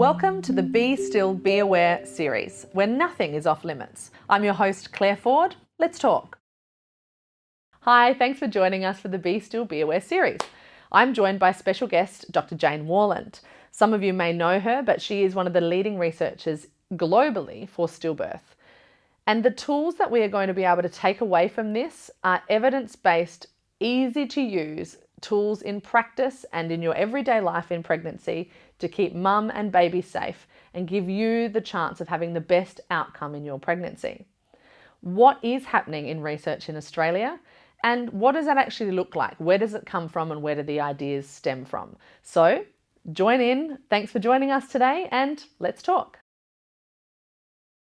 Welcome to the Be Still, Be Aware series, where nothing is off limits. I'm your host, Claire Foord. Let's talk. Hi, thanks for joining us for the Be Still, Be Aware series. I'm joined by special guest, Dr. Jane Warland. Some of you may know her, but she is one of the leading researchers globally for stillbirth. And the tools that we are going to be able to take away from this are evidence-based, easy to use tools in practice and in your everyday life in pregnancy to keep mum and baby safe and give you the chance of having the best outcome in your pregnancy. What is happening in research in Australia and what does that actually look like? Where does it come from and where do the ideas stem from? So join in. Thanks for joining us today and let's talk.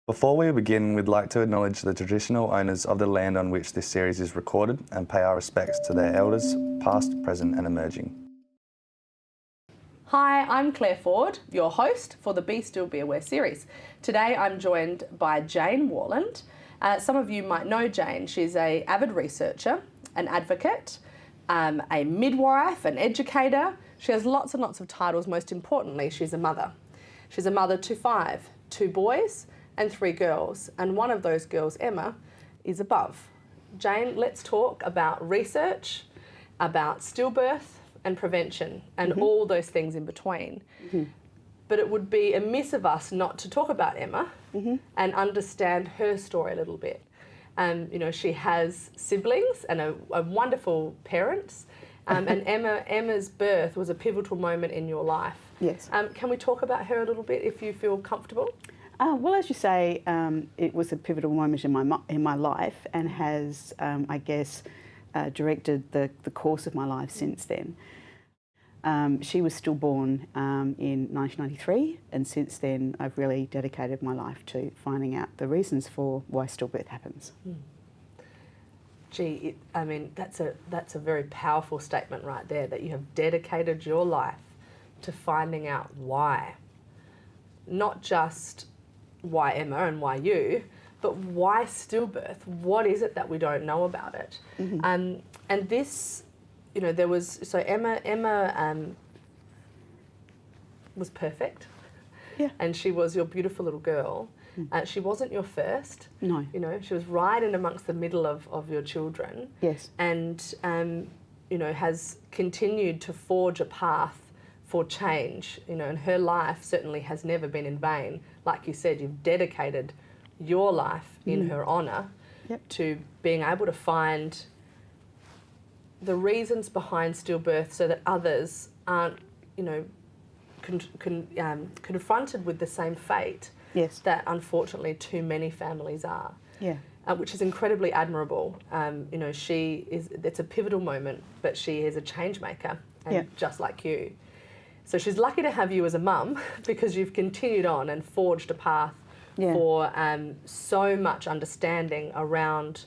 Before we begin, we'd like to acknowledge the traditional owners of the land on which this series is recorded and pay our respects to their elders, past, present and emerging. Hi, I'm Claire Foord, your host for the Be Still, Be Aware series. Today I'm joined by Jane Warland. Some of you might know Jane. She's an avid researcher, an advocate, a midwife, an educator. She has lots and lots of titles. Most importantly, she's a mother. She's a mother to 5, 2 boys and 3 girls. And one of those girls, Emma, is above. Jane, let's talk about research, about stillbirth and prevention and all those things in between. But it would be amiss of us not to talk about Emma and understand her story a little bit. You know, she has siblings and a wonderful parents. And Emma's birth was a pivotal moment in your life. Yes. Can we talk about her a little bit if you feel comfortable? Well, as you say, it was a pivotal moment in my life and has, I guess, directed the course of my life since then. She was stillborn in 1993, and since then I've really dedicated my life to finding out the reasons for why stillbirth happens. Gee, I mean, that's a very powerful statement right there, that you have dedicated your life to finding out why. Not just why Emma and why you, but why stillbirth? What is it that we don't know about it? And this, you know, Emma was perfect. Yeah. And she was your beautiful little girl. She wasn't your first. No. You know, she was right in amongst the middle of your children. Yes. And, you know, has continued to forge a path for change, you know, and her life certainly has never been in vain. Like you said, you've dedicated your life in her honour to being able to find the reasons behind stillbirth so that others aren't, you know, confronted with the same fate that unfortunately too many families are. Yeah. Which is incredibly admirable. You know, it's a pivotal moment, but she is a change maker, just like you. So she's lucky to have you as a mum because you've continued on and forged a path for so much understanding around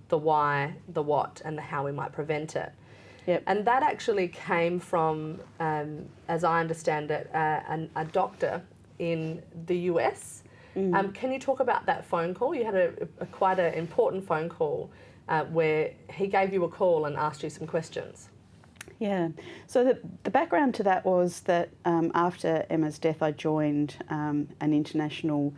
the why, the what, and the how we might prevent it. Yep. And that actually came from, as I understand it, a doctor in the US. Can you talk about that phone call? You had quite an important phone call where he gave you a call and asked you some questions. Yeah, so the background to that was that after Emma's death I joined an international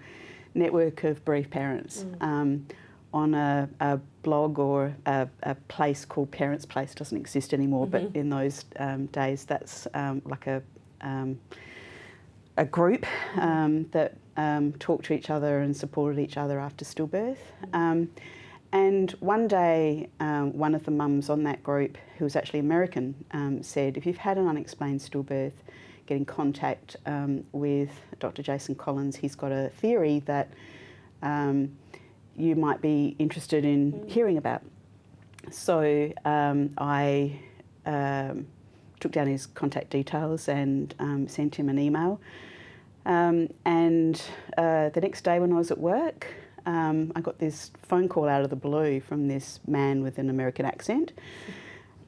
network of bereaved parents on a blog or a place called Parents Place. Doesn't exist anymore, but in those days that's like a group that talked to each other and supported each other after stillbirth. And one day, one of the mums on that group, who was actually American, said, if you've had an unexplained stillbirth, get in contact with Dr. Jason Collins. He's got a theory that you might be interested in hearing about. So I took down his contact details and sent him an email. And the next day when I was at work, I got this phone call out of the blue from this man with an American accent.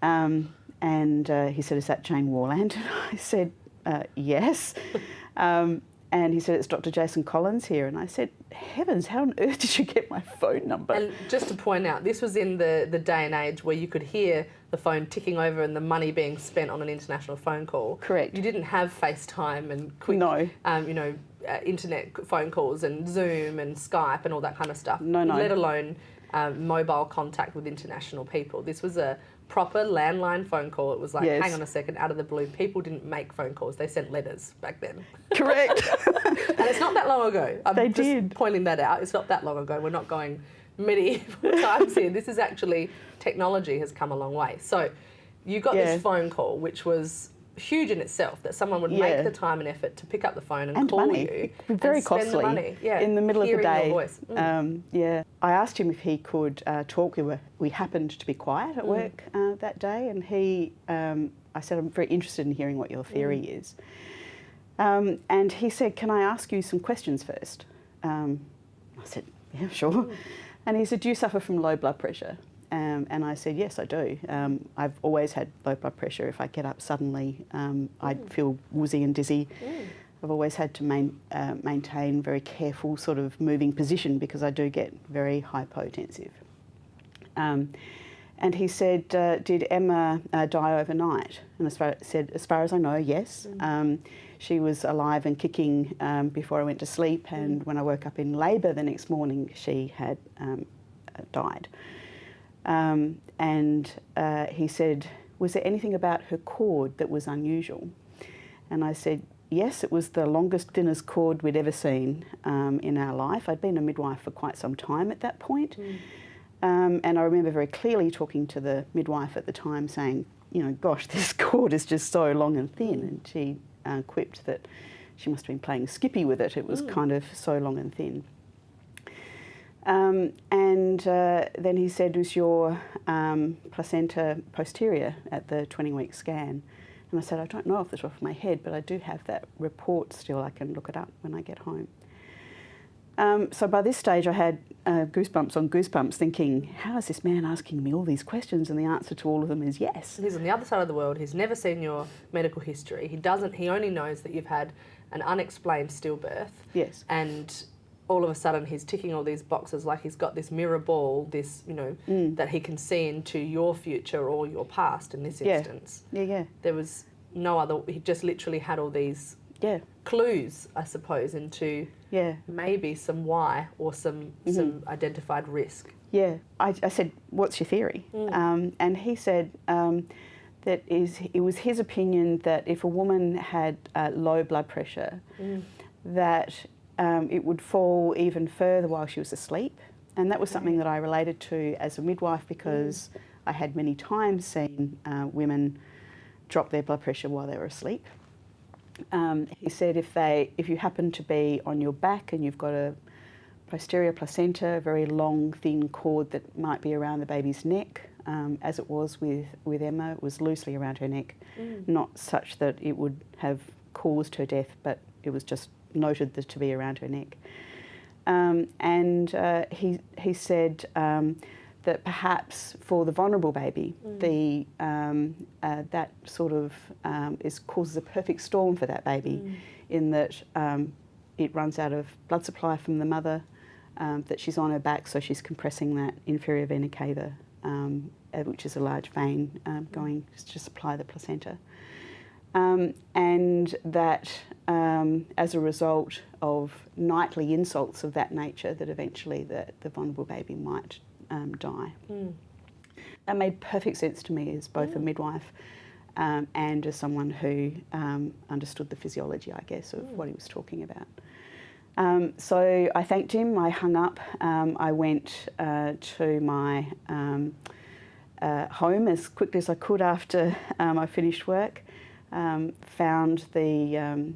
And he said, is that Jane Warland? And I said, yes. And And he said, it's Dr. Jason Collins here. And I said, heavens, how on earth did you get my phone number? And just to point out, this was in the day and age where you could hear the phone ticking over and the money being spent on an international phone call. Correct. You didn't have FaceTime and quick, internet phone calls and Zoom and Skype and all that kind of stuff. No. Let alone mobile contact with international people. This was a proper landline phone call. It was like, Yes. hang on a second, out of the blue. People didn't make phone calls. They sent letters back then. Correct. And it's not that long ago. I'm They just did. pointing that out. It's not that long ago. We're not going medieval times here. This is actually, technology has come a long way. So you got this phone call, which was huge in itself, that someone would make the time and effort to pick up the phone and call money. you. Very and spend costly. the money. Yeah, in the middle of the hearing day. Your voice. I asked him if he could talk. We happened to be quiet at work that day, and I said, I'm very interested in hearing what your theory is. And he said, can I ask you some questions first? I said, yeah, sure. And he said, do you suffer from low blood pressure? And I said, yes, I do. I've always had low blood pressure. If I get up suddenly, I feel woozy and dizzy. I've always had to maintain very careful sort of moving position because I do get very hypotensive. And he said, did Emma die overnight? And as far as I know, yes. She was alive and kicking before I went to sleep, and when I woke up in labour the next morning, she had died. And he said, was there anything about her cord that was unusual? And I said, yes, it was the longest, thinnest cord we'd ever seen in our life. I'd been a midwife for quite some time at that point. And I remember very clearly talking to the midwife at the time saying, gosh, this cord is just so long and thin. And she quipped that she must have been playing skippy with it. It was kind of so long and thin. And then he said, was your placenta posterior at the 20-week scan? And I said, I don't know off the top of my head, but I do have that report still. I can look it up when I get home. So by this stage I had goosebumps on goosebumps, thinking, how is this man asking me all these questions? And the answer to all of them is yes. He's on the other side of the world. He's never seen your medical history. He only knows that you've had an unexplained stillbirth. Yes. And all of a sudden he's ticking all these boxes, like he's got this mirror ball, this, that he can see into your future or your past in this instance. Yeah. There was no other, he just literally had all these clues, I suppose, into maybe some why or some identified risk. Yeah. I said, what's your theory? And he said that it was his opinion that if a woman had low blood pressure, that it would fall even further while she was asleep. And that was something that I related to as a midwife because I had many times seen women drop their blood pressure while they were asleep. He said if you happen to be on your back and you've got a posterior placenta, a very long, thin cord that might be around the baby's neck, as it was with Emma, it was loosely around her neck, not such that it would have caused her death, but it was just noted to be around her neck. And he said that perhaps for the vulnerable baby, that sort of causes a perfect storm for that baby, in that it runs out of blood supply from the mother, that she's on her back, so she's compressing that inferior vena cava, which is a large vein going to supply the placenta. And that as a result of nightly insults of that nature, that eventually the vulnerable baby might die. That made perfect sense to me as both a midwife and as someone who understood the physiology, I guess, of what he was talking about. So I thanked him, I hung up, I went to my home as quickly as I could after I finished work. Found the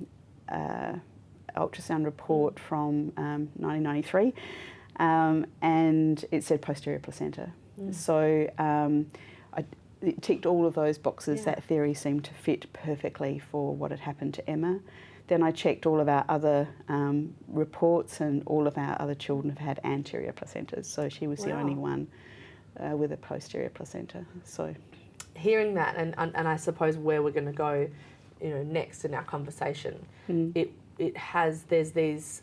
ultrasound report from 1993, and it said posterior placenta. So it ticked all of those boxes. That theory seemed to fit perfectly for what had happened to Emma. Then I checked all of our other reports, and all of our other children have had anterior placentas, so she was the only one with a posterior placenta. So hearing that, and I suppose where we're going to go, next in our conversation, it there's these,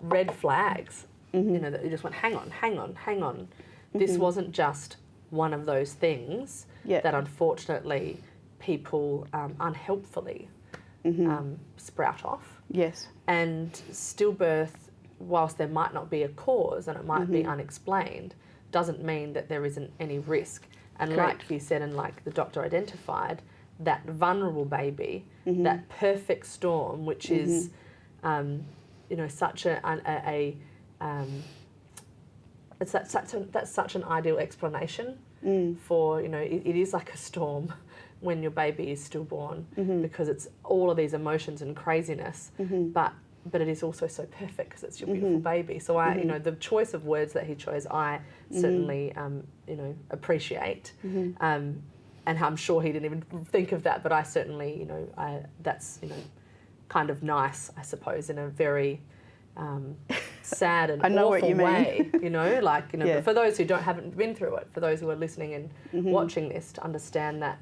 red flags, that you just went, hang on. This wasn't just one of those things that unfortunately people unhelpfully sprout off. Yes. And stillbirth, whilst there might not be a cause and it might be unexplained, doesn't mean that there isn't any risk. And Correct. like you said, and like the doctor identified, that vulnerable baby, that perfect storm, which is, such that's such an ideal explanation for, it is like a storm when your baby is stillborn, because it's all of these emotions and craziness, but it is also so perfect because it's your beautiful baby. So the choice of words that he chose, I certainly, appreciate. And I'm sure he didn't even think of that, but I certainly, that's, kind of nice, I suppose, in a very sad and awful way, but for those who haven't been through it, for those who are listening and watching this, to understand that,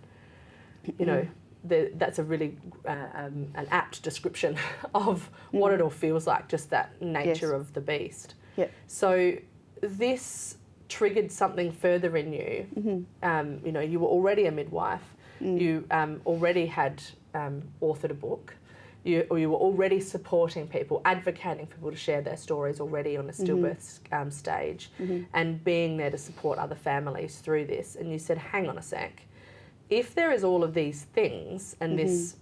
that's a really an apt description of what it all feels like, just that nature of the beast. Yep. So this triggered something further in you. You were already a midwife. You already had authored a book. You were already supporting people, advocating for people to share their stories already on a stillbirth stage, and being there to support other families through this. And you said, hang on a sec. If there is all of these things and this,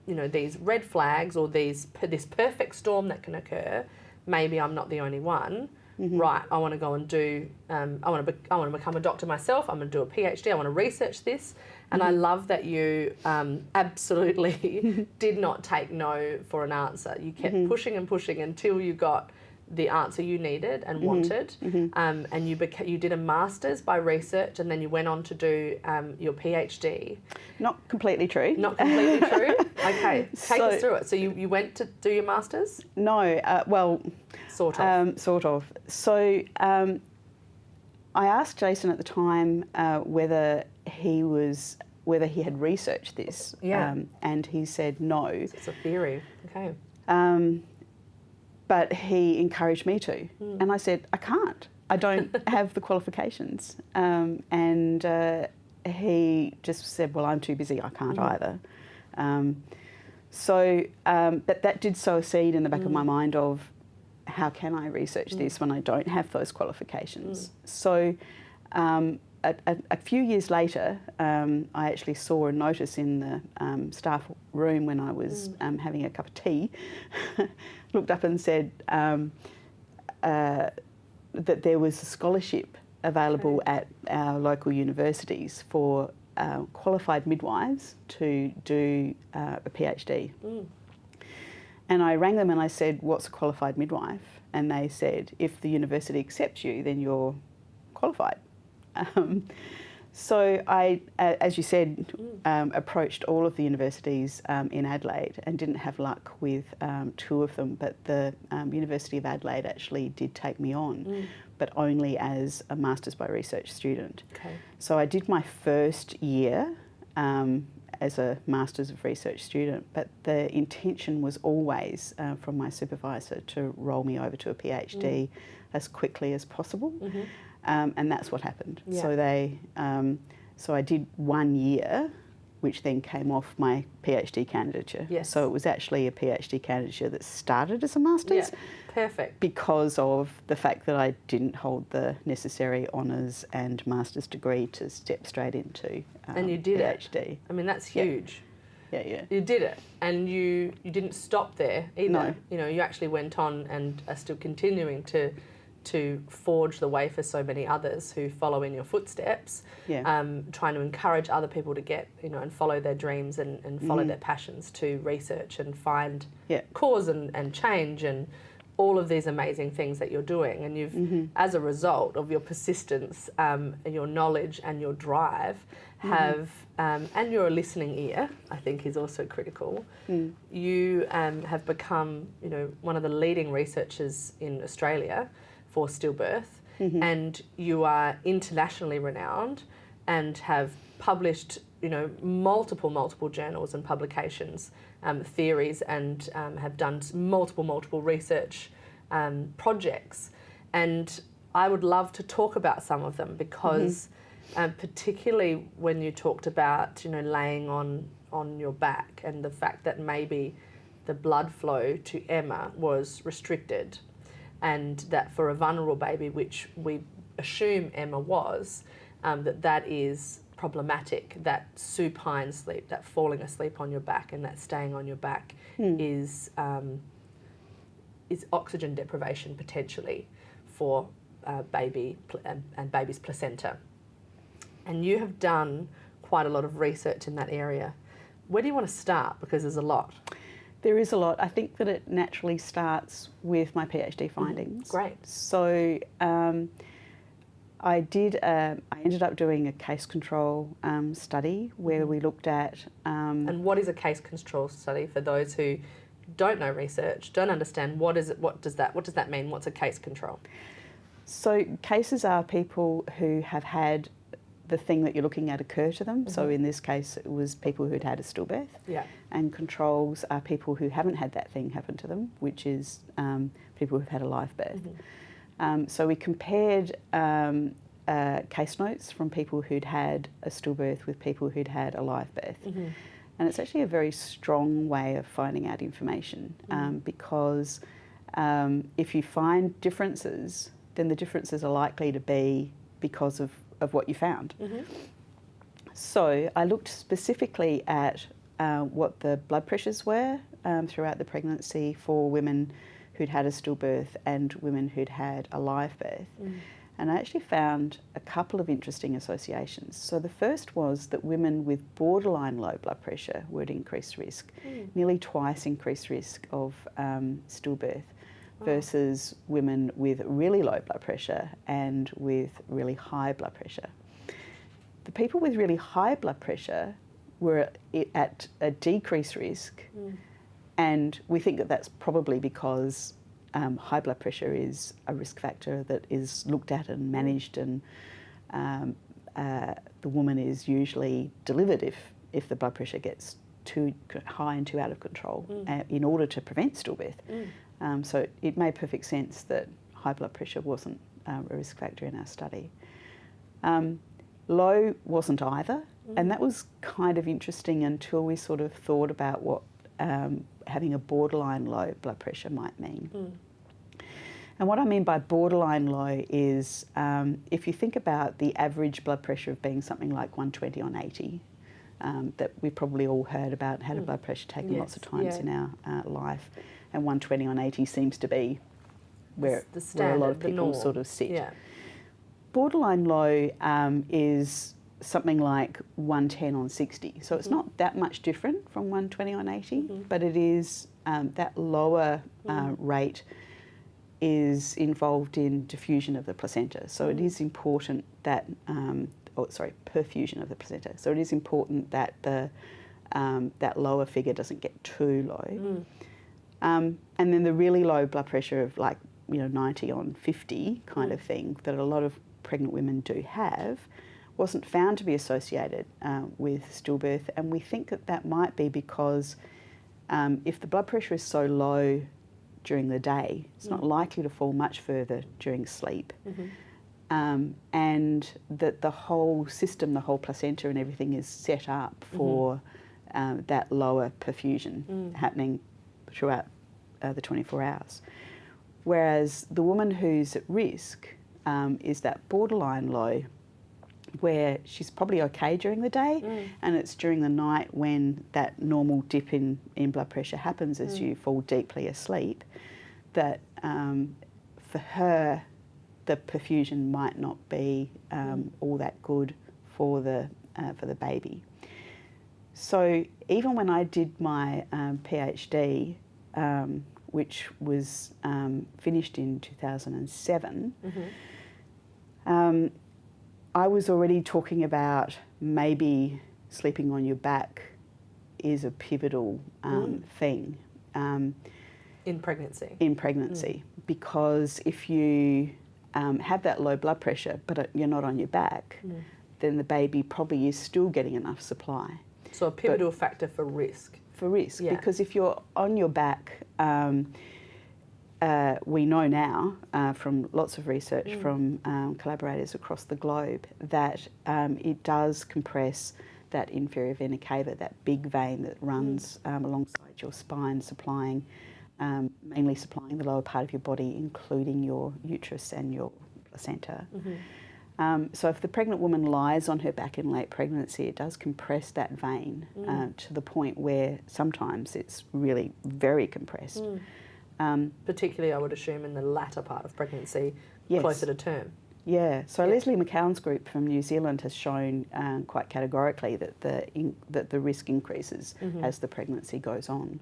these red flags or this perfect storm that can occur, maybe I'm not the only one. Right, I want to go and do, I want to become a doctor myself. I'm going to do a PhD. I want to research this. And I love that you absolutely did not take no for an answer. You kept pushing and pushing until you got the answer you needed and wanted. And you did a master's by research, and then you went on to do your PhD. Not completely true. Not completely true? Okay, take us through it. So you went to do your master's? No, well... Sort of. Sort of. So I asked Jason at the time whether he had researched this. Yeah. And he said no. So it's a theory. Okay. But he encouraged me to. And I said, I can't. I don't have the qualifications. And he just said, well, I'm too busy. I can't either. But that did sow a seed in the back of my mind of, how can I research this when I don't have those qualifications? So a few years later, I actually saw a notice in the staff room when I was having a cup of tea, looked up and said that there was a scholarship available at our local universities for qualified midwives to do a PhD. And I rang them and I said, what's a qualified midwife? And they said, if the university accepts you, then you're qualified. So I, as you said, approached all of the universities in Adelaide and didn't have luck with two of them, but the University of Adelaide actually did take me on, but only as a Masters by Research student. Okay. So I did my first year as a Masters of Research student, but the intention was always from my supervisor to roll me over to a PhD as quickly as possible, and that's what happened. Yeah. So I did 1 year, which then came off my PhD candidature. Yes. So it was actually a PhD candidature that started as a Masters. Yeah. Perfect. Because of the fact that I didn't hold the necessary honours and master's degree to step straight into and you did PhD. it. I mean, that's huge. Yeah. You did it, and you didn't stop there either. No. You actually went on and are still continuing to forge the way for so many others who follow in your footsteps. Yeah. Trying to encourage other people to get, and follow their dreams and follow their passions, to research and find cause and change and all of these amazing things that you're doing. And you've, as a result of your persistence, and your knowledge and your drive, have, and your listening ear, I think is also critical. You have become, one of the leading researchers in Australia for stillbirth, and you are internationally renowned and have published multiple journals and publications, theories, and have done multiple research projects. And I would love to talk about some of them because particularly when you talked about, laying on your back and the fact that maybe the blood flow to Emma was restricted, and that for a vulnerable baby, which we assume Emma was, that is problematic. That supine sleep, that falling asleep on your back and that staying on your back is oxygen deprivation potentially for baby and baby's placenta. And you have done quite a lot of research in that area. Where do you want to start? Because there's a lot. There is a lot. I think that it naturally starts with my PhD findings. Great. So I ended up doing a case control study where we looked at... and what is a case control study for those who don't know research, don't understand? What is it? What does that mean? What's a case control? So cases are people who have had the thing that you're looking at occur to them. So in this case, it was people who'd had a stillbirth. Yeah. And controls are people who haven't had that thing happen to them, which is people who've had a live birth. So we compared case notes from people who'd had a stillbirth with people who'd had a live birth. And it's actually a very strong way of finding out information because if you find differences, then the differences are likely to be because of what you found. So I looked specifically at what the blood pressures were throughout the pregnancy for women who'd had a stillbirth and women who'd had a live birth. And I actually found a couple of interesting associations. So the first was that women with borderline low blood pressure were at increased risk, nearly twice increased risk of stillbirth versus women with really low blood pressure and with really high blood pressure. The people with really high blood pressure were at a decreased risk, and we think that that's probably because high blood pressure is a risk factor that is looked at and managed, and the woman is usually delivered if the blood pressure gets too high and too out of control in order to prevent stillbirth. So it made perfect sense that high blood pressure wasn't a risk factor in our study. Low wasn't either, and that was kind of interesting until we sort of thought about what having a borderline low blood pressure might mean. And what I mean by borderline low is if you think about the average blood pressure of being something like 120 on 80, that we probably all heard about, had a blood pressure taken lots of times in our life, and 120 on 80 seems to be where a lot of people sort of sit. Borderline low is something like 110 on 60. So it's not that much different from 120 on 80, but it is that lower rate is involved in diffusion of the placenta. So it is important that, perfusion of the placenta. So it is important that the that lower figure doesn't get too low. And then the really low blood pressure of 90 on 50 kind of thing that a lot of pregnant women do have wasn't found to be associated with stillbirth, and we think that that might be because if the blood pressure is so low during the day, it's not likely to fall much further during sleep, and that the whole system, the whole placenta and everything is set up for that lower perfusion happening throughout the 24 hours. Whereas the woman who's at risk is that borderline low, where she's probably okay during the day, and it's during the night when that normal dip in blood pressure happens as you fall deeply asleep, that for her the perfusion might not be all that good for the baby. So even when I did my PhD, which was finished in 2007, I was already talking about maybe sleeping on your back is a pivotal thing. In pregnancy? In pregnancy, because if you have that low blood pressure but you're not on your back, then the baby probably is still getting enough supply. So a pivotal factor for risk. For risk, Yeah. because if you're on your back, we know now from lots of research from collaborators across the globe that it does compress that inferior vena cava, that big vein that runs alongside your spine, supplying, mainly supplying the lower part of your body, including your uterus and your placenta. So if the pregnant woman lies on her back in late pregnancy, it does compress that vein to the point where sometimes it's really very compressed. Particularly, I would assume, in the latter part of pregnancy, Yes. closer to term. Yeah, so Leslie McCown's group from New Zealand has shown quite categorically that the risk increases as the pregnancy goes on.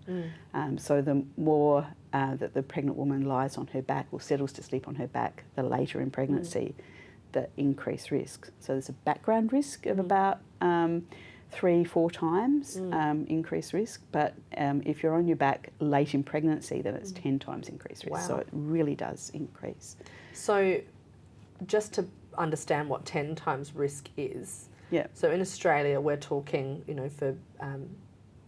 So the more that the pregnant woman lies on her back or settles to sleep on her back, the later in pregnancy, the increased risk. So there's a background risk of about 3-4 times increased risk, but if you're on your back late in pregnancy, then it's 10 times increased risk. Wow. So it really does increase. So just to understand what 10 times risk is, Yeah. so in Australia we're talking, for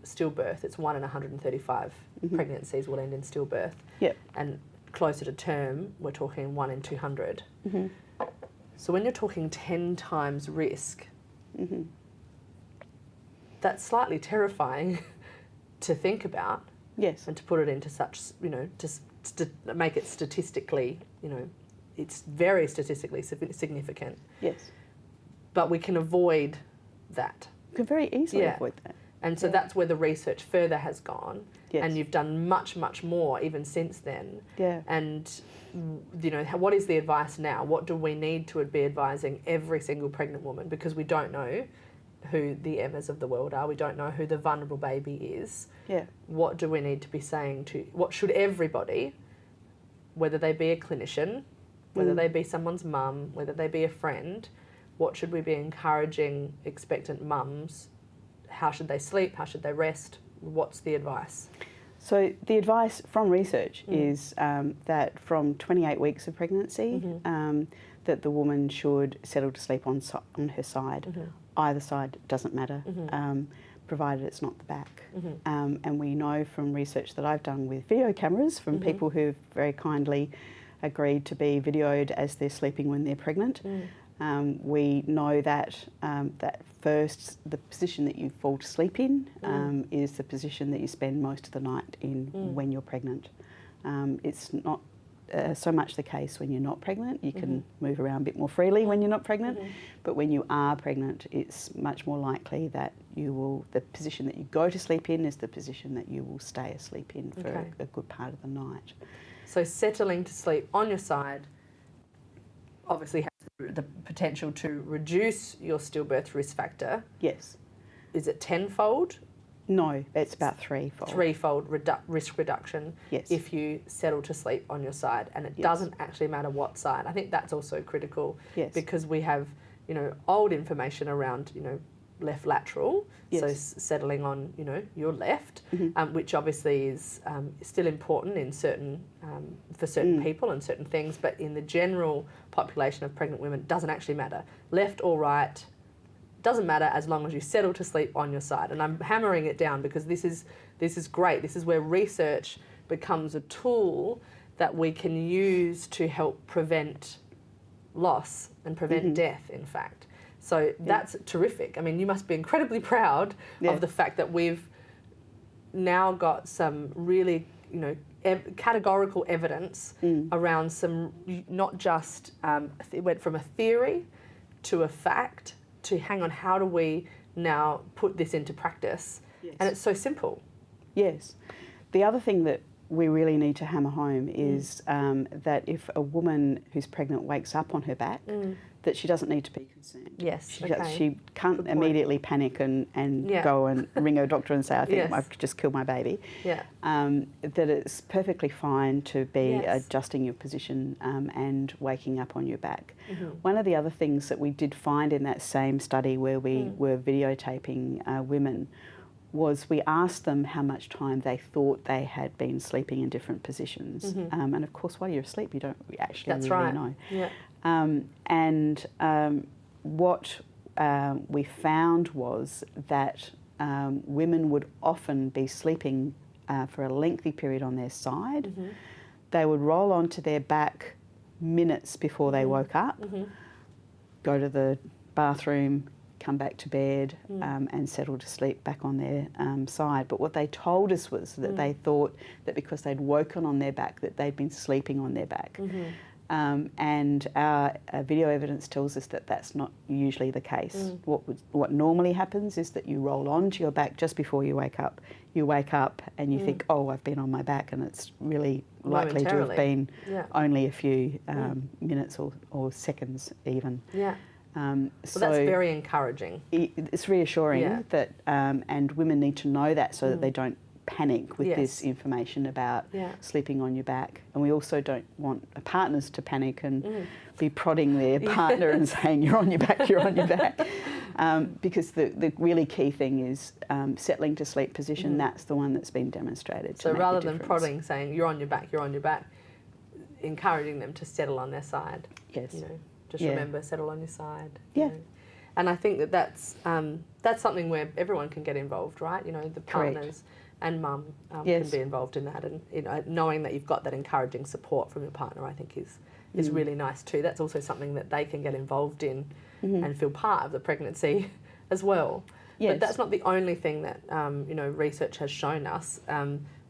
stillbirth, it's 1 in 135 pregnancies will end in stillbirth. Yep. And closer to term, we're talking 1 in 200. So when you're talking 10 times risk, that's slightly terrifying to think about. Yes. And to put it into such, to make it statistically, it's very statistically significant. Yes. But we can avoid that. You can very easily Yeah. avoid that. And so that's where the research further has gone. Yes. And you've done much, much more even since then. Yeah. And, what is the advice now? What do we need to be advising every single pregnant woman? Because we don't know who the Emmas of the world are. We don't know who the vulnerable baby is. Yeah. What do we need to be saying to, what should everybody, whether they be a clinician, whether they be someone's mum, whether they be a friend, what should we be encouraging expectant mums? How should they sleep? How should they rest? What's the advice? So the advice from research is that from 28 weeks of pregnancy, that the woman should settle to sleep on her side. Either side doesn't matter, provided it's not the back. And we know from research that I've done with video cameras from people who've very kindly agreed to be videoed as they're sleeping when they're pregnant. We know that the position that you fall to sleep in is the position that you spend most of the night in when you're pregnant. It's not so much the case when you're not pregnant. You can move around a bit more freely when you're not pregnant, but when you are pregnant, it's much more likely that the position that you go to sleep in is the position that you will stay asleep in for a good part of the night. So settling to sleep on your side obviously has the potential to reduce your stillbirth risk factor. Yes. Is it tenfold? No, it's about threefold. Threefold risk reduction Yes. if you settle to sleep on your side, and it doesn't actually matter what side. I think that's also critical because we have, old information around, left lateral, so settling on, your left, which obviously is still important in certain for certain people and certain things, but in the general population of pregnant women, it doesn't actually matter. Left or right, doesn't matter as long as you settle to sleep on your side. And I'm hammering it down because this is great. This is where research becomes a tool that we can use to help prevent loss and prevent death, in fact. So that's terrific. I mean, you must be incredibly proud of the fact that we've now got some really, categorical evidence around some, not just, it went from a theory to a fact to hang on, how do we now put this into practice? Yes. And it's so simple. Yes. The other thing that we really need to hammer home is that if a woman who's pregnant wakes up on her back, that she doesn't need to be concerned. Yes, She can't immediately panic and go and ring her doctor and say, I think I've just killed my baby. Yeah. That it's perfectly fine to be adjusting your position and waking up on your back. One of the other things that we did find in that same study where we were videotaping women was we asked them how much time they thought they had been sleeping in different positions. And of course, while you're asleep, you don't actually really know. Yeah. And what we found was that women would often be sleeping for a lengthy period on their side. Mm-hmm. They would roll onto their back minutes before they woke up, go to the bathroom, come back to bed, and settle to sleep back on their side. But what they told us was that they thought that because they'd woken on their back that they'd been sleeping on their back. And our video evidence tells us that that's not usually the case. What normally happens is that you roll onto your back just before you wake up. You wake up and you think, oh, I've been on my back, and it's really likely to have been only a few minutes or seconds even. Yeah. So that's very encouraging. It's reassuring that, and women need to know that so that they don't panic with this information about sleeping on your back. And we also don't want partners to panic and be prodding their partner and saying, you're on your back, you're on your back. Because the really key thing is settling to sleep position. That's the one that's been demonstrated. So rather than prodding, saying, you're on your back, encouraging them to settle on their side. Yes. You know, just remember, settle on your side. Yeah. You know. And I think that's something where everyone can get involved, right? You know, the partners and mum can be involved in that, and you know, knowing that you've got that encouraging support from your partner, I think is really nice too. That's also something that they can get involved in and feel part of the pregnancy as well. But that's not the only thing that you know, research has shown us.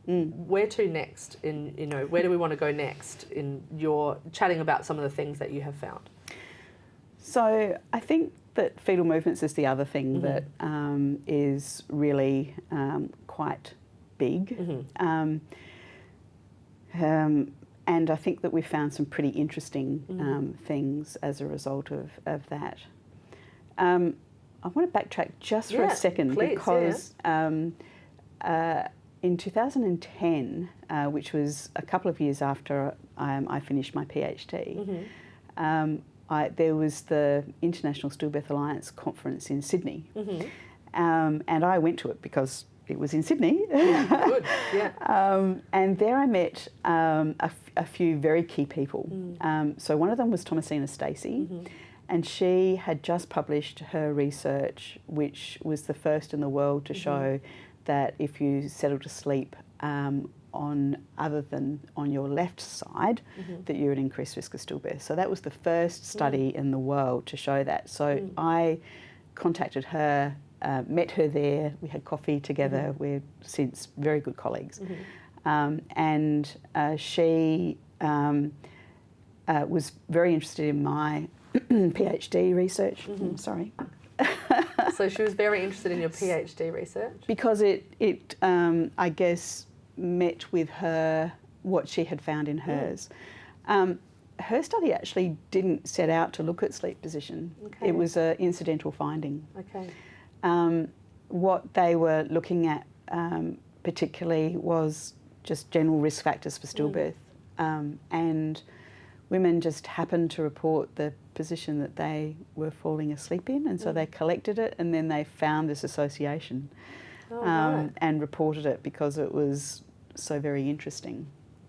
Where to next? Where do we want to go next in your chatting about some of the things that you have found? So I think that fetal movements is the other thing that is really quite big. And I think that we found some pretty interesting things as a result of that. I want to backtrack just for a second, because in 2010, which was a couple of years after I finished my PhD, there was the International Stillbirth Alliance conference in Sydney, and I went to it because it was in Sydney. Good, and there I met a few very key people. So one of them was Thomasina Stacey, and she had just published her research, which was the first in the world to show that if you settle to sleep on other than on your left side, that you're at increased risk of stillbirth. So that was the first study in the world to show that. So I contacted her, met her there, we had coffee together, we're since very good colleagues. And she was very interested in my PhD research. Sorry. So she was very interested in your PhD research? Because it I guess, met with her what she had found in hers. Her study actually didn't set out to look at sleep position. It was an incidental finding. What they were looking at particularly was just general risk factors for stillbirth. And women just happened to report the position that they were falling asleep in, and so they collected it, and then they found this association and reported it because it was so very interesting.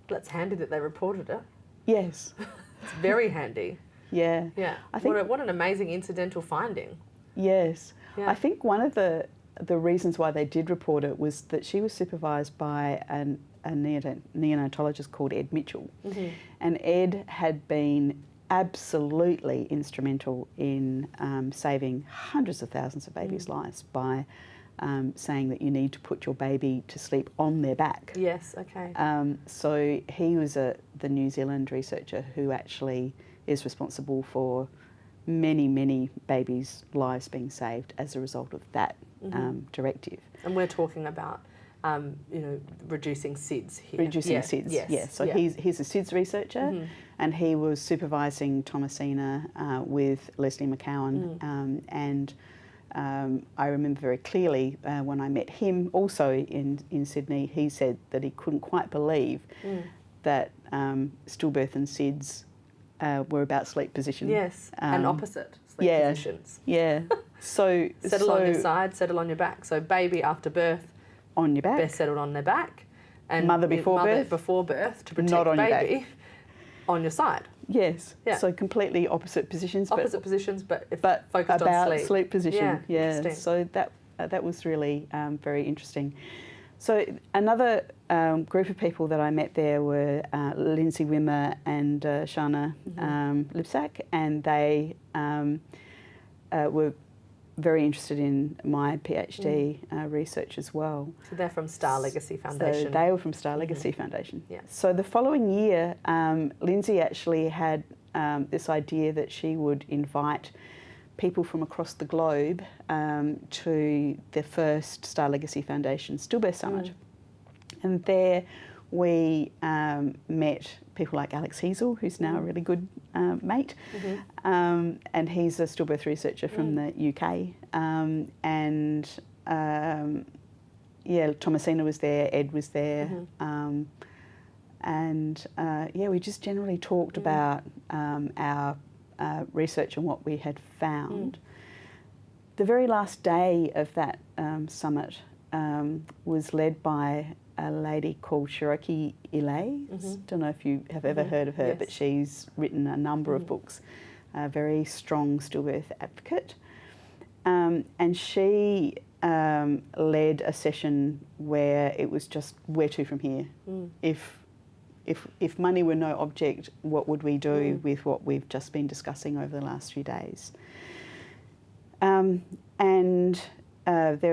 That's handy that they reported it. Yes. It's very handy. Yeah. I think what an amazing incidental finding. Yes. I think one of the reasons why they did report it was that she was supervised by a neonatologist called Ed Mitchell. And Ed had been absolutely instrumental in saving hundreds of thousands of babies' lives by saying that you need to put your baby to sleep on their back. Yes, okay. So he was the New Zealand researcher who actually is responsible for many, many babies' lives being saved as a result of that directive. And we're talking about reducing SIDS here. Reducing SIDS, yes. So he's a SIDS researcher, and he was supervising Thomasina with Leslie McCowan. And I remember very clearly when I met him also in Sydney, he said that he couldn't quite believe that stillbirth and SIDS were about sleep position. Yes, and opposite sleep positions. Yeah. So settle on your side, settle on your back. So baby after birth, on your back. Best settled on their back. And mother before birth to protect not on baby, your back. On your side. Yes. Yeah. So completely opposite positions. Positions, but about focused on sleep. position. Yeah. Yeah. So that was really very interesting. So another group of people that I met there were Lindsay Wimmer and Shana Lipsack, and they were very interested in my PhD research as well. So they're from Star Legacy Foundation. So they were from Star Legacy Foundation. Yeah. So the following year, Lindsay actually had this idea that she would invite people from across the globe to the first Star Legacy Foundation Stillbirth Summit. And there we met people like Alex Heasel, who's now a really good mate, and he's a stillbirth researcher from the UK. Thomasina was there, Ed was there, we just generally talked about our research and what we had found. The very last day of that summit was led by a lady called Cherokee Ilay. Don't know if you have ever heard of her, but she's written a number of books, a very strong stillbirth advocate. And she led a session where it was just, where to from here? If money were no object, what would we do with what we've just been discussing over the last few days? There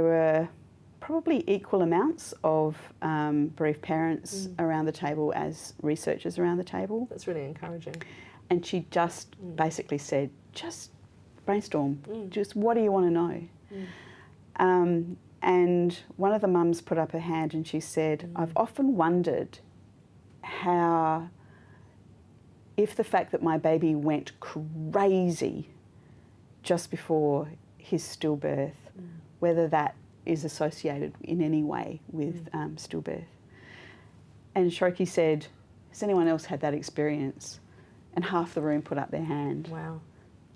were probably equal amounts of bereaved parents around the table as researchers around the table. That's really encouraging. And she just basically said, just brainstorm, just what do you want to know? And one of the mums put up her hand and she said, I've often wondered how, if the fact that my baby went crazy just before his stillbirth, whether that is associated in any way with stillbirth. And Cherokee said, has anyone else had that experience? And half the room put up their hand. Wow.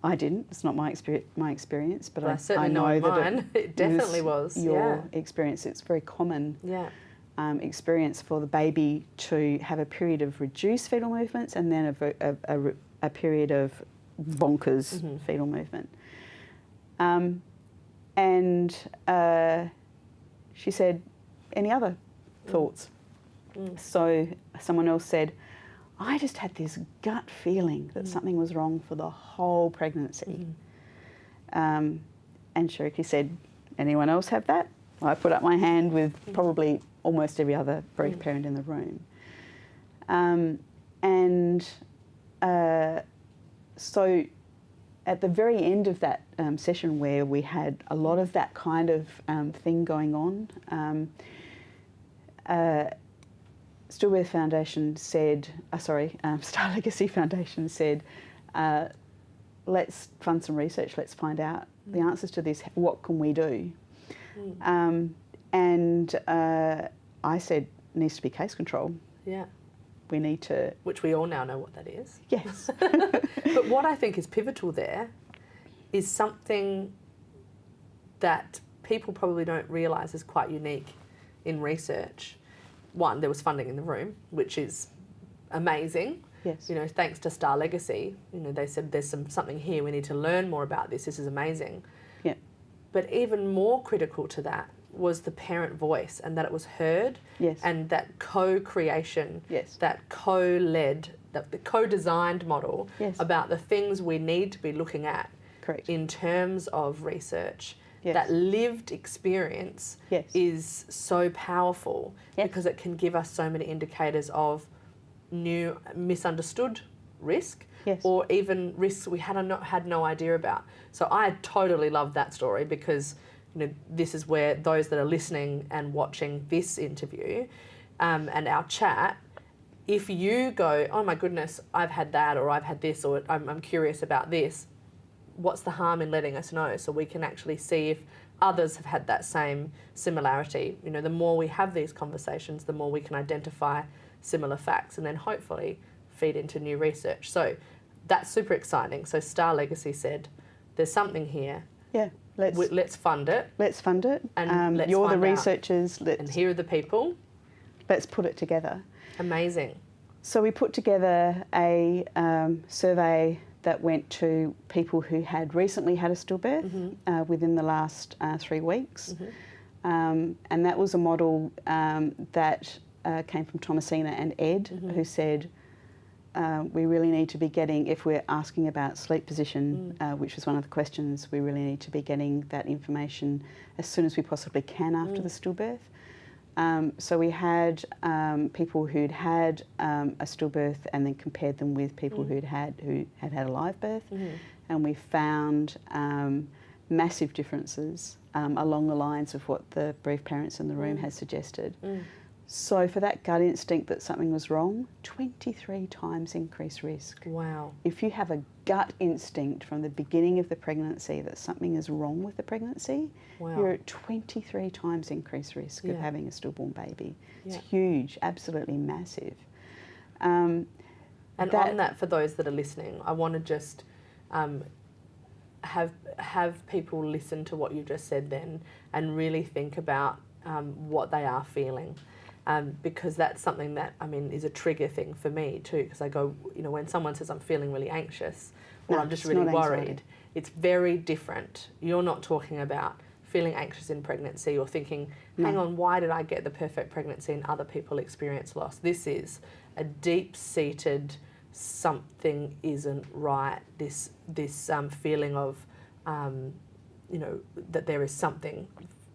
I didn't. It's not my experience, but I certainly know that mine. It definitely was. Your experience. It's very common experience for the baby to have a period of reduced fetal movements and then a period of bonkers fetal movement. She said, any other thoughts? So someone else said, I just had this gut feeling that something was wrong for the whole pregnancy. And Cherokee said, anyone else have that? I put up my hand with probably almost every other bereaved parent in the room. So at the very end of that session, where we had a lot of that kind of thing going on, Stillbirth Foundation said, Star Legacy Foundation said, let's fund some research, let's find out the answers to this, what can we do? I said, needs to be case control. Yeah. We need to... Which we all now know what that is. Yes. But what I think is pivotal there is something that people probably don't realise is quite unique in research. One, there was funding in the room, which is amazing. Yes. You know, thanks to Star Legacy, you know, they said there's something here, we need to learn more about this, this is amazing. Yeah. But even more critical to that was the parent voice, and that it was heard, and that co-creation, that co-led, the co-designed model about the things we need to be looking at in terms of research. That lived experience is so powerful because it can give us so many indicators of new misunderstood risk or even risks we had no idea about. So I totally love that story because, you know, this is where those that are listening and watching this interview and our chat, if you go, oh my goodness, I've had that, or I've had this, or I'm curious about this, what's the harm in letting us know so we can actually see if others have had that same similarity? You know, the more we have these conversations, the more we can identify similar facts and then hopefully feed into new research. So that's super exciting. So Star Legacy said, there's something here. Yeah. Let's fund it. Let's fund it. And let's you're find the out. researchers. And here are the people. Let's put it together. Amazing. So we put together a survey that went to people who had recently had a stillbirth within the last 3 weeks. And that was a model that came from Thomasina and Ed, who said, we really need to be getting, if we're asking about sleep position, which was one of the questions, we really need to be getting that information as soon as we possibly can after the stillbirth. So we had people who'd had a stillbirth and then compared them with people who had had a live birth, and we found massive differences along the lines of what the bereaved parents in the room had suggested. So for that gut instinct that something was wrong, 23 times increased risk. Wow. If you have a gut instinct from the beginning of the pregnancy that something is wrong with the pregnancy, you're at 23 times increased risk of having a stillborn baby. It's huge, absolutely massive. And on that, for those that are listening, I want to just have people listen to what you just said then and really think about what they are feeling. Because that's something that, I mean, is a trigger thing for me too, because I go, you know, when someone says I'm feeling really anxious or I'm just really worried, it's very different. You're not talking about feeling anxious in pregnancy or thinking, hang on, why did I get the perfect pregnancy and other people experience loss? This is a deep-seated something isn't right, this feeling of, you know, that there is something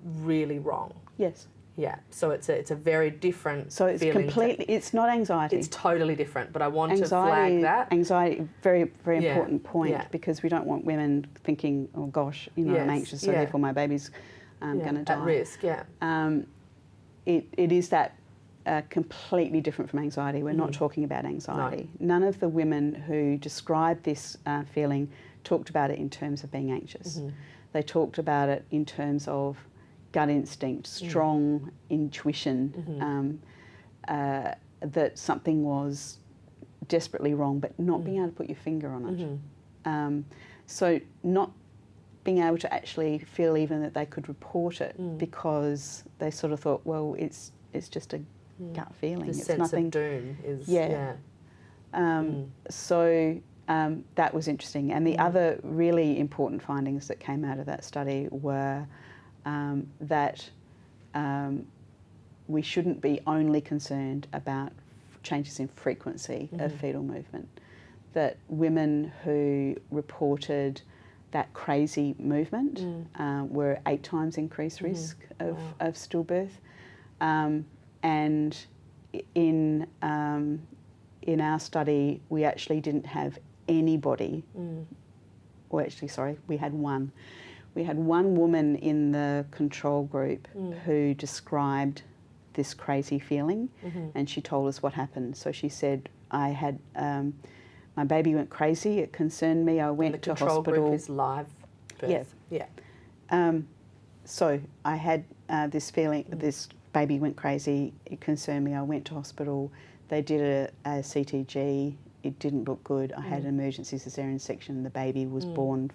really wrong. Yes. Yeah, so it's a very different So it's feeling. completely, it's not anxiety. It's totally different, but I want to flag that. Anxiety, very, very important point, because we don't want women thinking, oh gosh, you know, I'm anxious, so therefore my baby's going to die. At risk, It is that completely different from anxiety. We're not talking about anxiety. No. None of the women who described this feeling talked about it in terms of being anxious. They talked about it in terms of gut instinct, strong intuition, that something was desperately wrong, but not being able to put your finger on it. So not being able to actually feel even that they could report it because they sort of thought, well, it's just a gut feeling. The it's sense nothing. of doom is, So that was interesting. And the other really important findings that came out of that study were that we shouldn't be only concerned about changes in frequency of fetal movement. That women who reported that crazy movement were 8 times increased risk of stillbirth. And in our study, we actually didn't have anybody, or actually, sorry, we had one. We had one woman in the control group who described this crazy feeling, and she told us what happened. So she said, I had, my baby went crazy, it concerned me, I went to hospital. The control group is live birth. So I had this feeling, this baby went crazy, it concerned me, I went to hospital, they did a CTG, it didn't look good. I had an emergency cesarean section. The baby was born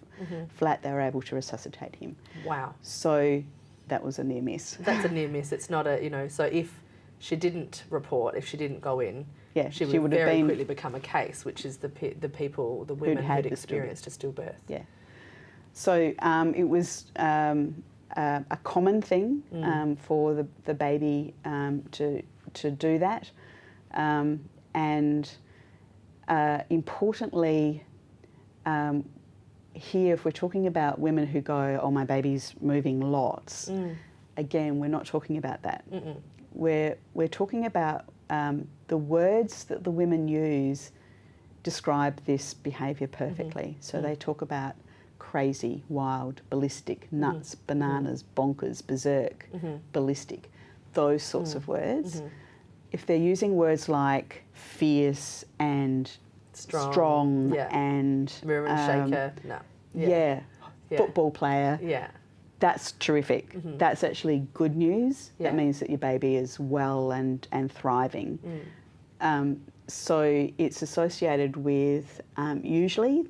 flat. They were able to resuscitate him. Wow. So that was a near miss. That's a near miss. It's not a, you know, so if she didn't report, if she didn't go in, she would very quickly become a case, which is the women who'd experienced a stillbirth. Yeah. So it was a common thing for the baby to do that. And importantly, here, if we're talking about women who go, oh, my baby's moving lots, again, we're not talking about that. We're talking about the words that the women use describe this behaviour perfectly. So they talk about crazy, wild, ballistic, nuts, bananas, bonkers, berserk, ballistic, those sorts of words. If they're using words like fierce and strong and mover and shaker, football player, that's terrific. That's actually good news. That means that your baby is well and thriving. So it's associated with usually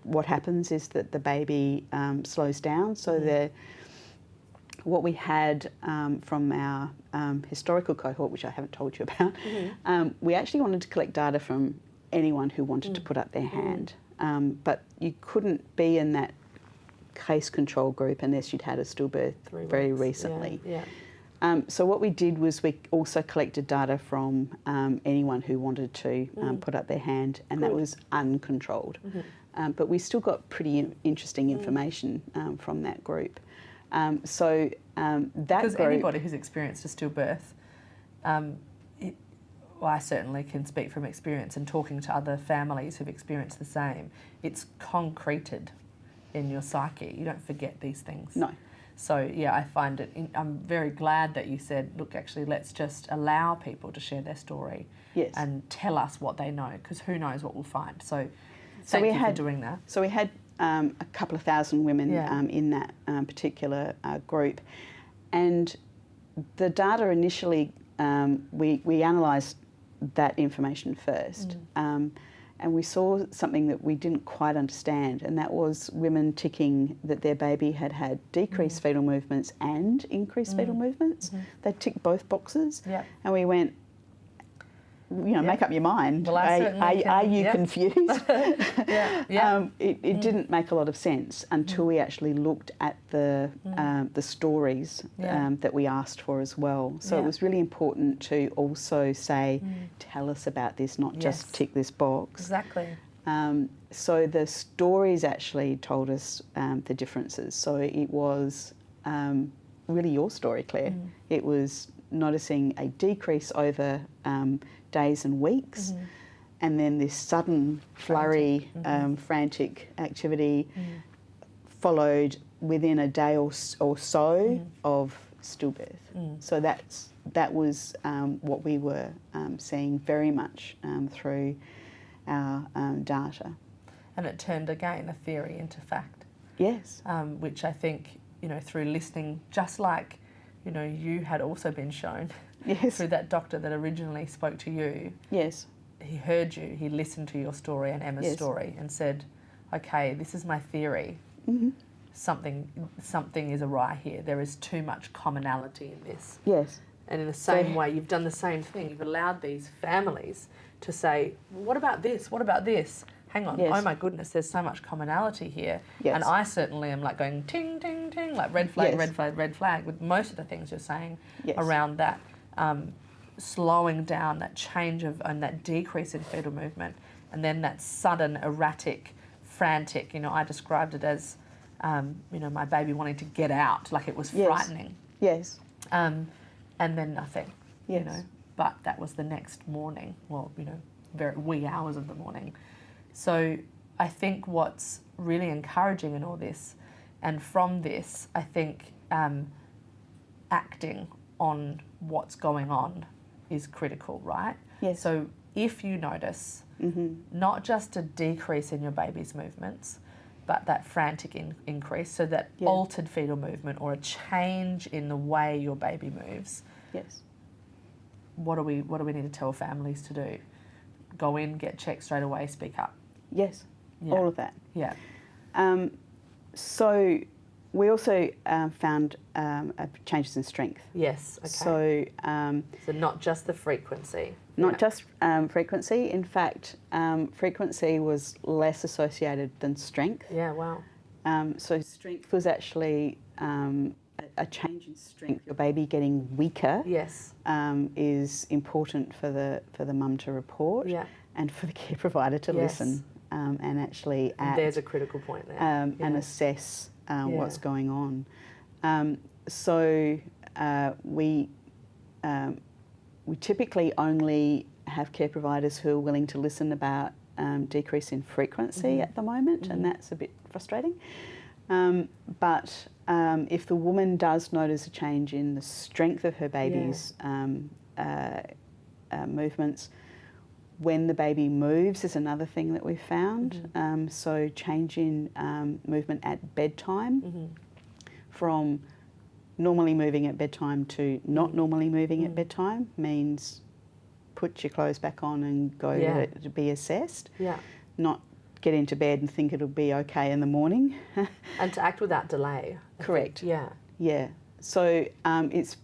what happens is that the baby slows down. So what we had from our historical cohort, which I haven't told you about, we actually wanted to collect data from anyone who wanted to put up their hand. But you couldn't be in that case control group unless you'd had a stillbirth very recently. So what we did was we also collected data from anyone who wanted to put up their hand, and that was uncontrolled. But we still got pretty interesting information from that group. So that because group, anybody who's experienced a stillbirth, well, I certainly can speak from experience and talking to other families who've experienced the same. It's concreted in your psyche. You don't forget these things. No. So yeah, I find it. I'm very glad that you said, look, actually, let's just allow people to share their story and tell us what they know, because who knows what we'll find. So thank you for doing that. So we had a couple of thousand women in that particular group, and the data initially we analysed that information first. And we saw something that we didn't quite understand, and that was women ticking that their baby had had decreased fetal movements and increased fetal movements. They ticked both boxes, and we went, you know, make up your mind. Well, are you confused? It didn't make a lot of sense until we actually looked at the stories that we asked for as well. So it was really important to also say, tell us about this, not just tick this box. Exactly. So the stories actually told us the differences. So it was really your story, Claire. It was noticing a decrease over days and weeks, and then this sudden flurry, frantic activity followed within a day or so of stillbirth. So that was what we were seeing very much through our data. And it turned again a theory into fact. Yes. Which I think, you know, through listening, just like, you know, you had also been shown through that doctor that originally spoke to you. Yes. He heard you, he listened to your story and Emma's story and said, okay, this is my theory. Something is awry here. There is too much commonality in this. Yes. And in the same way, you've done the same thing. You've allowed these families to say, well, what about this? What about this? Hang on, oh my goodness, there's so much commonality here. Yes. And I certainly am like going ting, ting, ting, like red flag, red flag, red flag, with most of the things you're saying around that slowing down, that change of, and that decrease in fetal movement, and then that sudden, erratic, frantic, you know, I described it as, you know, my baby wanting to get out, like it was frightening. Yes. And then nothing, you know. But that was the next morning, well, you know, very wee hours of the morning. So I think what's really encouraging in all this, and from this, I think acting on what's going on is critical, right? Yes. So if you notice not just a decrease in your baby's movements, but that frantic increase, so that altered fetal movement or a change in the way your baby moves. Yes. What do we need to tell families to do? Go in, get checked straight away, speak up. Yes. All of that. Yeah. So we also found changes in strength. Yes. Okay. So not just the frequency. Not just frequency. In fact, frequency was less associated than strength. Yeah. Wow. So strength was actually a change in strength. Your baby getting weaker. Yes. Is important for the mum to report. Yeah. And for the care provider to listen and actually act. There's a critical point there. And assess what's going on. So we typically only have care providers who are willing to listen about decrease in frequency at the moment, and that's a bit frustrating. But if the woman does notice a change in the strength of her baby's movements, when the baby moves is another thing that we found. So change in movement at bedtime, from normally moving at bedtime to not normally moving at bedtime, means put your clothes back on and go to be assessed. Yeah. Not get into bed and think it'll be okay in the morning. And to act without delay. Correct. Yeah. Yeah. So it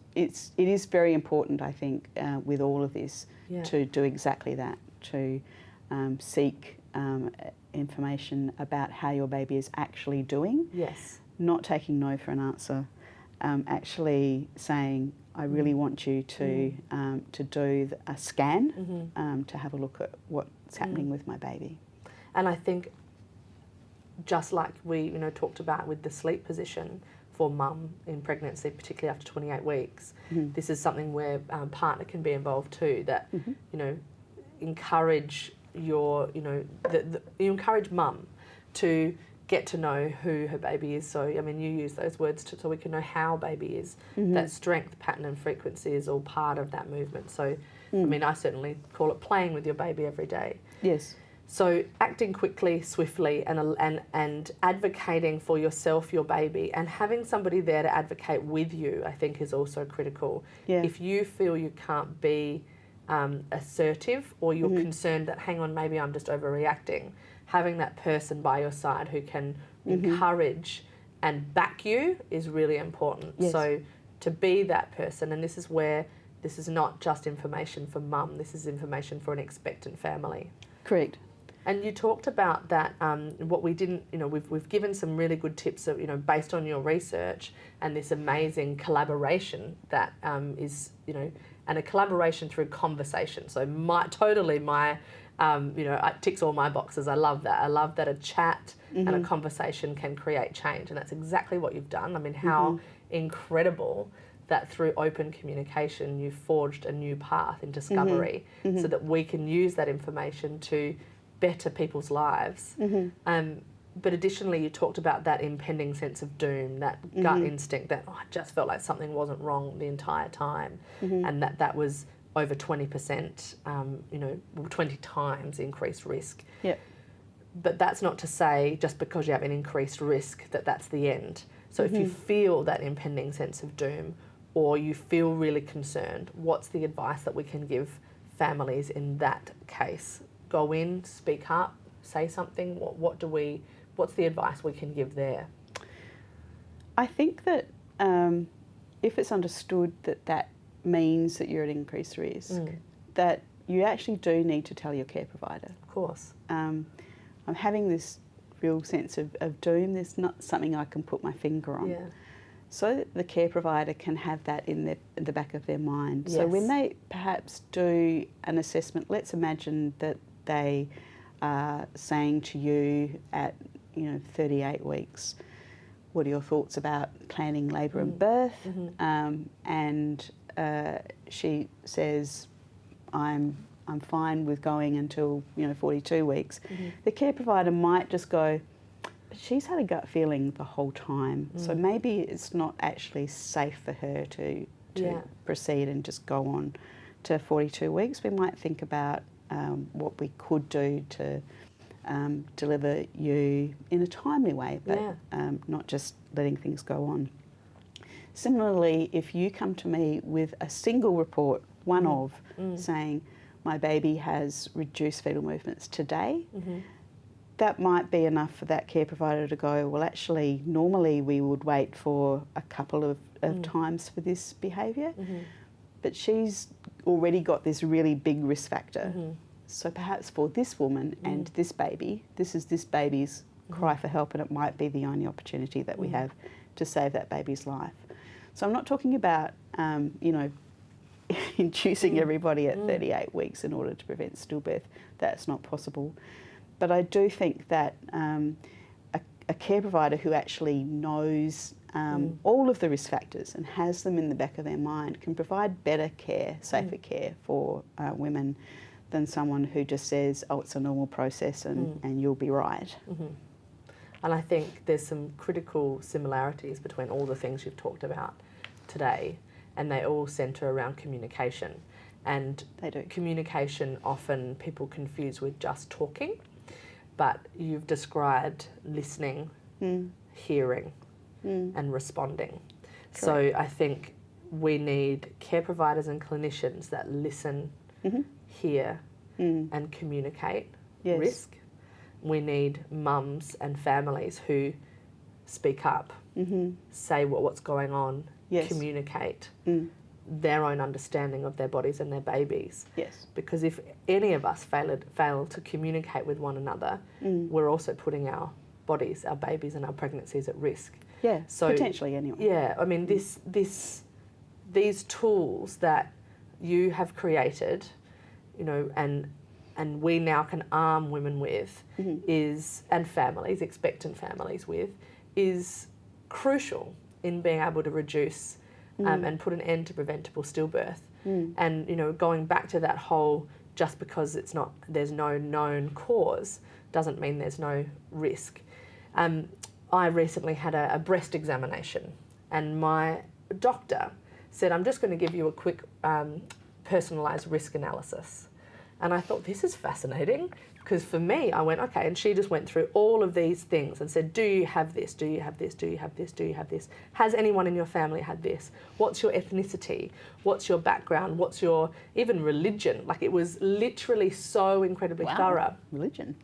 is very important, I think, with all of this, to do exactly that, to seek information about how your baby is actually doing. Yes. Not taking no for an answer, actually saying, I really want you to do a scan, to have a look at what's happening with my baby. And I think, just like we talked about with the sleep position for mum in pregnancy, particularly after 28 weeks, this is something where partner can be involved too. That encourage you encourage mum to get to know who her baby is. So, I mean, you use those words so we can know how baby is. That strength, pattern and frequency is all part of that movement. So, I mean, I certainly call it playing with your baby every day. Yes. So acting quickly, swiftly, and advocating for yourself, your baby, and having somebody there to advocate with you, I think is also critical. Yeah. If you feel you can't be assertive, or you're concerned that, hang on, maybe I'm just overreacting, having that person by your side who can encourage and back you is really important. Yes. So to be that person, and this is where this is not just information for mum, this is information for an expectant family. Correct. And you talked about that, what we didn't, we've given some really good tips of, based on your research and this amazing collaboration that is, and a collaboration through conversation. So it ticks all my boxes. I love that. I love that a chat and a conversation can create change. And that's exactly what you've done. I mean, how incredible that through open communication you've forged a new path in discovery so that we can use that information to better people's lives. But additionally, you talked about that impending sense of doom, that gut instinct that I just felt like something wasn't wrong the entire time, and that was over 20%, 20 times increased risk. Yep. But that's not to say just because you have an increased risk that that's the end. So if you feel that impending sense of doom, or you feel really concerned, what's the advice that we can give families in that case? Go in, speak up, say something. What's the advice we can give there? I think that if it's understood that means that you're at increased risk, that you actually do need to tell your care provider. Of course. I'm having this real sense of doom. There's not something I can put my finger on. Yeah. So that the care provider can have that in the back of their mind. Yes. So when they perhaps do an assessment, let's imagine that they are saying to you at 38 weeks, what are your thoughts about planning labour and birth? And she says, I'm fine with going until 42 weeks. The care provider might just go, but she's had a gut feeling the whole time, so maybe it's not actually safe for her to proceed and just go on to 42 weeks. We might think about what we could do to deliver you in a timely way, but not just letting things go on. Similarly, if you come to me with a single report, saying my baby has reduced fetal movements today, that might be enough for that care provider to go, well, actually, normally we would wait for a couple of times for this behaviour, but she's already got this really big risk factor. So perhaps for this woman and this baby, this is this baby's cry for help, and it might be the only opportunity that we have to save that baby's life. So I'm not talking about, inducing everybody at 38 weeks in order to prevent stillbirth. That's not possible. But I do think that a care provider who actually knows all of the risk factors and has them in the back of their mind can provide better care, safer care for women than someone who just says, oh, it's a normal process and you'll be right. And I think there's some critical similarities between all the things you've talked about today, and they all centre around communication. And they do. Communication often people confuse with just talking, but you've described listening, hearing and responding. Correct. So I think we need care providers and clinicians that listen, hear and communicate risk. We need mums and families who speak up, say what's going on, Yes. communicate their own understanding of their bodies and their babies. Yes. Because if any of us fail to communicate with one another, we're also putting our bodies, our babies and our pregnancies at risk. Yeah, So, potentially anyway. Yeah, I mean, these tools that you have created, you know, and we now can arm women with and families, expectant families with, is crucial in being able to reduce and put an end to preventable stillbirth. And, you know, going back to that whole, just because there's no known cause doesn't mean there's no risk. I recently had a breast examination, and my doctor said, I'm just going to give you a quick personalised risk analysis. And I thought, this is fascinating, because for me, I went, okay, and she just went through all of these things and said, do you have this? Do you have this? Do you have this? Do you have this? Has anyone in your family had this? What's your ethnicity? What's your background? What's your even religion? Like, it was literally so incredibly thorough. Religion.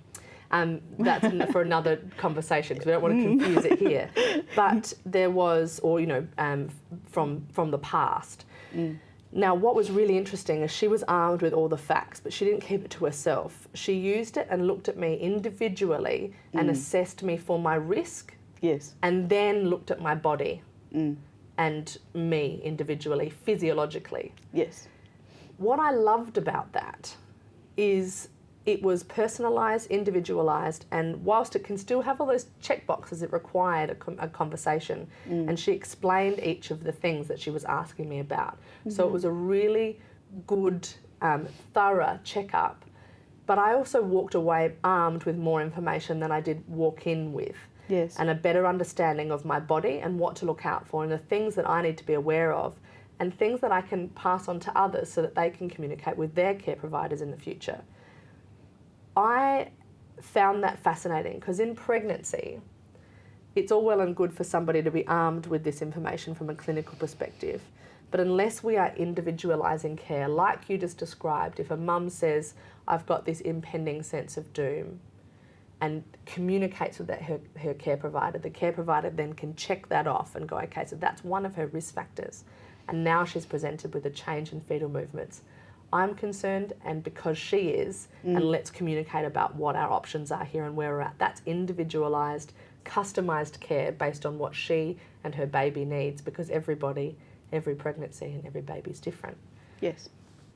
That's for another conversation, because we don't want to confuse it here. But there was, or, you know, from the past. Now, what was really interesting is she was armed with all the facts, but she didn't keep it to herself. She used it and looked at me individually and assessed me for my risk. Yes. And then looked at my body and me individually, physiologically. Yes. What I loved about that is it was personalised, individualised, and whilst it can still have all those check boxes, it required a conversation. And she explained each of the things that she was asking me about. So it was a really good, thorough checkup. But I also walked away armed with more information than I did walk in with. Yes. And a better understanding of my body and what to look out for and the things that I need to be aware of and things that I can pass on to others so that they can communicate with their care providers in the future. I found that fascinating, because in pregnancy, it's all well and good for somebody to be armed with this information from a clinical perspective, but unless we are individualising care, like you just described, if a mum says, I've got this impending sense of doom, and communicates with her care provider, the care provider then can check that off and go, okay, so that's one of her risk factors, and now she's presented with a change in fetal movements. I'm concerned, and because she is, and let's communicate about what our options are here and where we're at. That's individualised, customised care based on what she and her baby needs, because everybody, every pregnancy and every baby is different. Yes.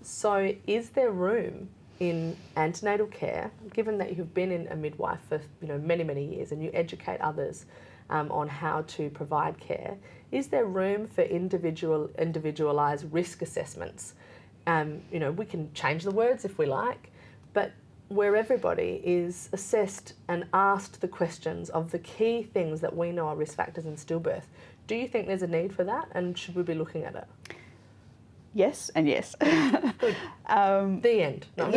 So is there room in antenatal care, given that you've been in a midwife for many, many years and you educate others on how to provide care, is there room for individualised risk assessments? We can change the words if we like, but where everybody is assessed and asked the questions of the key things that we know are risk factors in stillbirth. Do you think there's a need for that, and should we be looking at it? Yes and yes. Good. The end. No,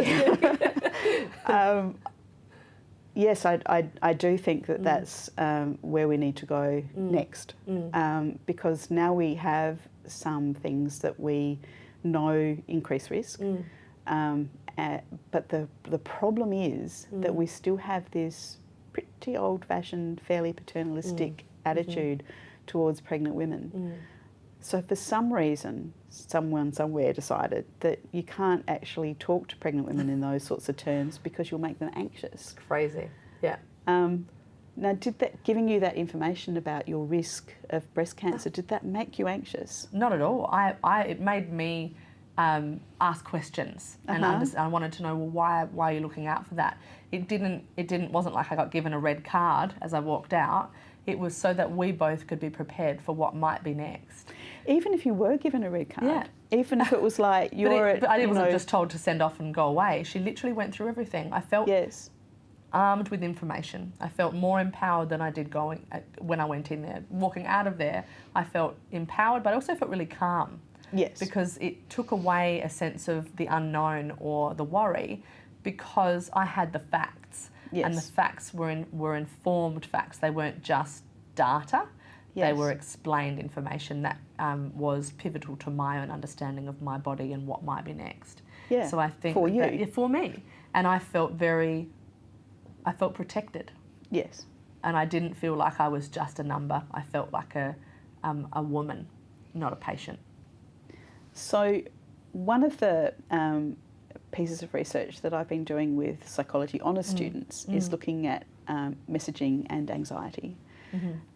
yes, I do think that that's where we need to go next, because now we have some things that we know increase risk, but the problem is that we still have this pretty old-fashioned, fairly paternalistic attitude towards pregnant women. So for some reason, someone somewhere decided that you can't actually talk to pregnant women in those sorts of terms because you'll make them anxious. Crazy, yeah. Now, giving you that information about your risk of breast cancer, did that make you anxious? Not at all. It made me ask questions, and I wanted to know, well, why are you looking out for that? It wasn't like I got given a red card as I walked out. It was so that we both could be prepared for what might be next. Even if you were given a red card, even if it was like but I wasn't just told to send off and go away. She literally went through everything. I felt armed with information. I felt more empowered than I did when I went in there. Walking out of there, I felt empowered, but I also felt really calm. Yes. Because it took away a sense of the unknown or the worry, because I had the facts. Yes. And the facts were informed facts. They weren't just data. Yes. They were explained information that was pivotal to my own understanding of my body and what might be next. Yeah. So I think for you. For me. And I felt protected. Yes. And I didn't feel like I was just a number. I felt like a woman not a patient? So one of the pieces of research that I've been doing with psychology honours students is looking at messaging and anxiety.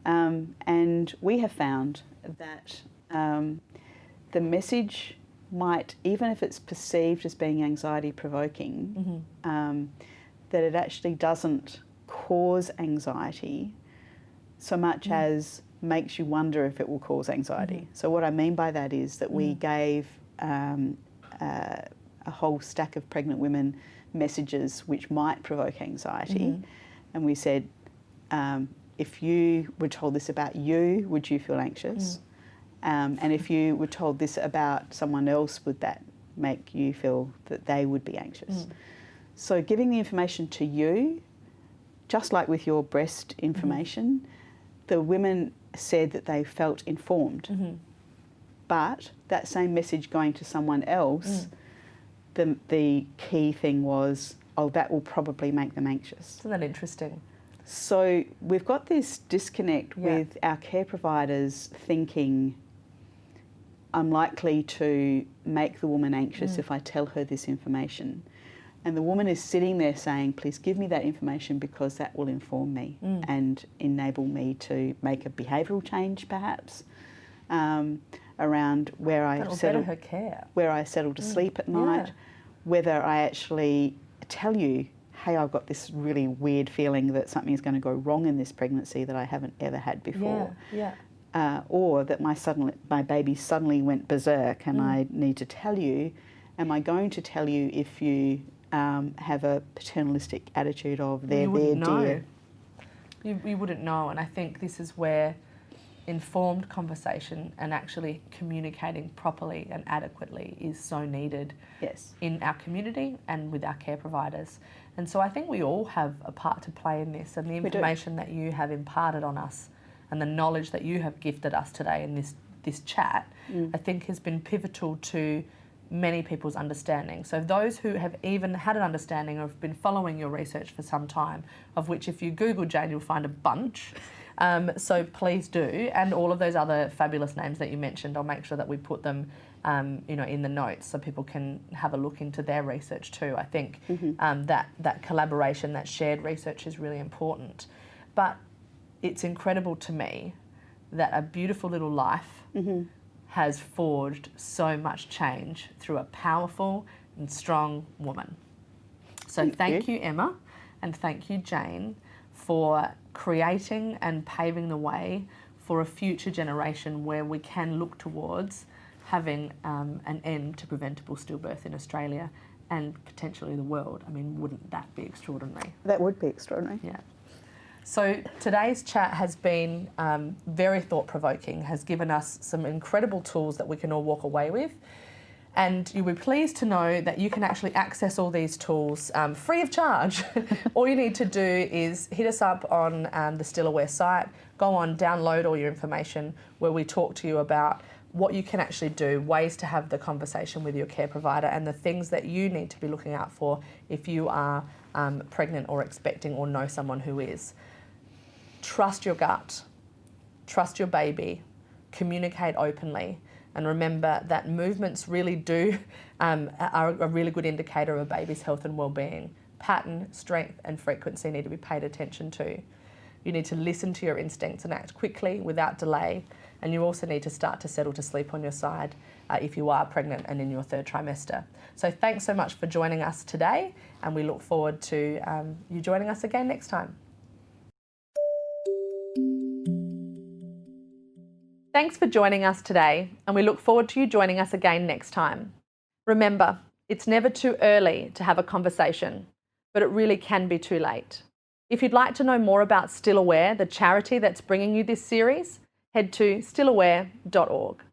And we have found that the message might, even if it's perceived as being anxiety provoking, that it actually doesn't cause anxiety so much as makes you wonder if it will cause anxiety. So what I mean by that is that we gave a whole stack of pregnant women messages which might provoke anxiety, and we said, if you were told this about you, would you feel anxious? And if you were told this about someone else, would that make you feel that they would be anxious? So giving the information to you, just like with your breast information, the women said that they felt informed. But that same message going to someone else, the key thing was, oh, that will probably make them anxious. Isn't that interesting? So we've got this disconnect with our care providers thinking, I'm likely to make the woman anxious if I tell her this information. And the woman is sitting there saying, please give me that information because that will inform me and enable me to make a behavioural change perhaps around where I settle her care. Where I settle to sleep at night, whether I actually tell you, hey, I've got this really weird feeling that something's going to go wrong in this pregnancy that I haven't ever had before. Or that my baby suddenly went berserk and I need to tell you. Am I going to tell you if you have a paternalistic attitude of they're there, dear? You wouldn't know, and I think this is where informed conversation and actually communicating properly and adequately is so needed in our community and with our care providers. And so I think we all have a part to play in this, and the information that you have imparted on us and the knowledge that you have gifted us today in this chat, I think has been pivotal to many people's understanding. So those who have even had an understanding or have been following your research for some time, of which if you Google Jane, you'll find a bunch. So please do, and all of those other fabulous names that you mentioned, I'll make sure that we put them in the notes so people can have a look into their research too. I think that collaboration, that shared research is really important. But it's incredible to me that a beautiful little life has forged so much change through a powerful and strong woman. So thank you, Emma, and thank you, Jane, for creating and paving the way for a future generation where we can look towards having an end to preventable stillbirth in Australia and potentially the world. I mean, wouldn't that be extraordinary? That would be extraordinary. Yeah. So today's chat has been very thought-provoking, has given us some incredible tools that we can all walk away with. And you'll be pleased to know that you can actually access all these tools free of charge. All you need to do is hit us up on the Stillaware site, go on, download all your information where we talk to you about what you can actually do, ways to have the conversation with your care provider and the things that you need to be looking out for if you are pregnant or expecting or know someone who is. Trust your gut, trust your baby, communicate openly, and remember that movements really are a really good indicator of a baby's health and well-being. Pattern, strength and frequency need to be paid attention to. You need to listen to your instincts and act quickly without delay, and you also need to start to settle to sleep on your side if you are pregnant and in your third trimester. So thanks so much for joining us today, and we look forward to you joining us again next time. Thanks for joining us today, and we look forward to you joining us again next time. Remember, it's never too early to have a conversation, but it really can be too late. If you'd like to know more about Stillaware, the charity that's bringing you this series, head to stillaware.org.